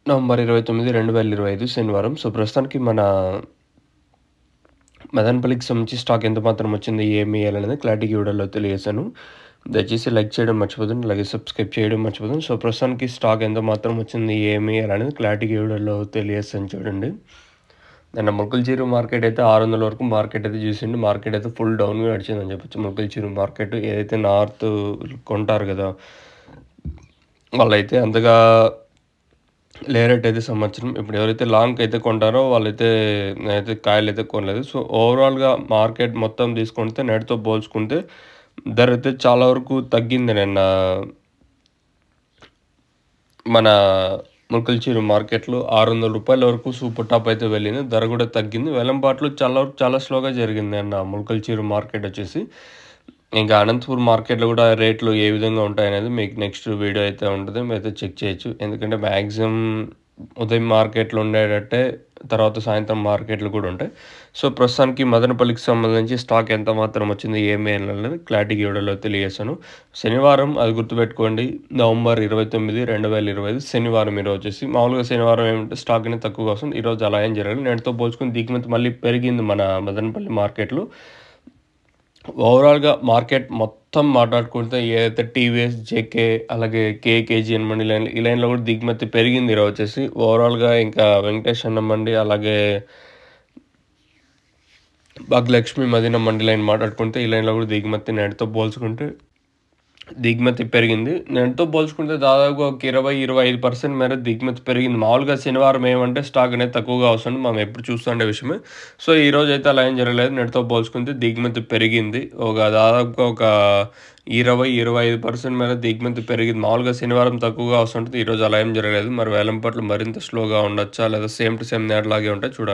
November 29, 2025 శనివారం. So, ప్రస్తుతానికి మన మదనపల్లికి సంబంధించి స్టాక్ ఎంత మాత్రం వచ్చింది, ఏమి ఏయాలనేది క్లారిటీగా ఈ వీడియోలో తెలియజేశాను. దయచేసి లైక్ చేయడం మర్చిపోదండి. అలాగే సబ్స్క్రైబ్ చేయడం మర్చిపోదండి. సో, ప్రస్తుతానికి స్టాక్ ఎంత మాత్రం వచ్చింది, ఏమి ఏయాలనేది క్లారిటీగా ఈ వీడియోలో తెలియజేస్తాను చూడండి. నిన్న మొలకల్చెరువు మార్కెట్ అయితే 600 వరకు మార్కెట్ అయితే చూసిండు. మార్కెట్ అయితే ఫుల్ డౌన్‌గా నడిచిందని చెప్పొచ్చు. మొలకల్చెరువు మార్కెట్ ఏదైతే నార్త్ కొంటారు కదా! వాళ్ళైతే అంతగా లేరట్ అయితే సంవత్సరం. ఇప్పుడు ఎవరైతే లాంగ్‌కి అయితే కొంటారో వాళ్ళైతే నేనైతే కాయలైతే కొనలేదు. సో, ఓవరాల్‌గా మార్కెట్ మొత్తం తీసుకుంటే నేటితో పోల్చుకుంటే ధర అయితే చాలా వరకు తగ్గింది నిన్న మన మొలకల్చెరువు మార్కెట్‌లో. రూ. 600 వరకు సూపర్ టాప్ అయితే వెళ్ళింది. ధర కూడా తగ్గింది. వేలంపాట్లు చాలా వరకు చాలా స్లోగా జరిగింది నిన్న మొలకల్చెరువు మార్కెట్ వచ్చేసి. ఇంకా అనంతపూర్ మార్కెట్‌లో కూడా రేట్లు ఏ విధంగా ఉంటాయనేది మీకు నెక్స్ట్ వీడియో అయితే ఉంటది. మీరైతే చెక్ చేయొచ్చు. ఎందుకంటే మాక్సిమం ఉదయం మార్కెట్‌లో ఉండేటట్టే తర్వాత సాయంత్రం మార్కెట్‌లు కూడా ఉంటాయి. సో, ప్రస్తుతానికి మదనపల్లికి సంబంధించి స్టాక్ ఎంత మాత్రం వచ్చింది, ఏమి అనేది క్లారిటీగా ఈ వీడియోలో తెలియజేశాను. శనివారం అది గుర్తుపెట్టుకోండి. నవంబర్ 29, 2025 శనివారం ఈరోజు వచ్చేసి. మామూలుగా శనివారం ఏమంటే స్టాక్ అనేది తక్కువగా వస్తుంది. ఈరోజు అలా ఏం జరగలేదు. నేటితో పోల్చుకుని దిగుమతి మళ్ళీ పెరిగింది మన మదనపల్లి మార్కెట్‌లో. ఓవరాల్‌గా మార్కెట్ మొత్తం మాట్లాడుకుంటే ఏదైతే టీవీఎస్, జేకే అలాగే కేకేజీఎన్ మండి లైన్ ఈ లైన్‌లో కూడా దిగుమతి పెరిగింది ఈరోజు వచ్చేసి. ఓవరాల్‌గా ఇంకా వెంకటేష్ అన్న మండి అలాగే భాగ్యలక్ష్మి మదీనా మండి లైన్ మాట్లాడుకుంటే ఈ లైన్‌లో కూడా దిగుమతి నేటితో పోల్చుకుంటే దిగుమతి పెరిగింది. నేటితో పోల్చుకుంటే దాదాపుగా ఒక 20-25% మేర దిగుమతి పెరిగింది. మామూలుగా శనివారం ఏమంటే స్టాక్ అనేది తక్కువగా వస్తుంది. మనం ఎప్పుడు చూస్తుండే విషయమే. సో, ఈరోజైతే అలా ఏం జరగలేదు. నేటితో పోల్చుకుంటే దిగుమతి పెరిగింది. దాదాపుగా ఒక 20-25% మేర దిగుమతి పెరిగింది. మామూలుగా శనివారం తక్కువగా వస్తుంటది. ఈరోజు అలా ఏం జరగలేదు. మరి వేలంపాట్లు మరింత స్లోగా ఉండొచ్చా లేదా సేమ్ టు సేమ్ నేటిలాగే ఉంటాయి చూడాలి.